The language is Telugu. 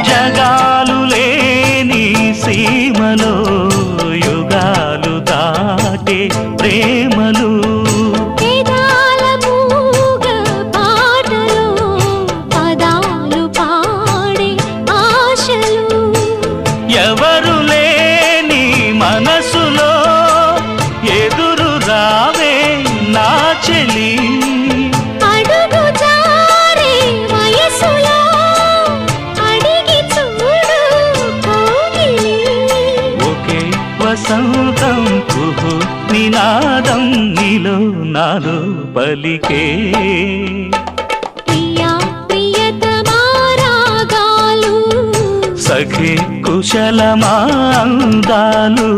జగాలు లేని సీమలో యుగాలు దాటే ప్రేమలు ఎవరు లేని మనసులో ఎదురు రావే నా చెలి అడుగు జారే వయసులో అడిగి చూడు కోగిలి ఒకే వసంతం కుహు నినాదం నీలో నాలో పలికే సఖి కుశలమా అందాలు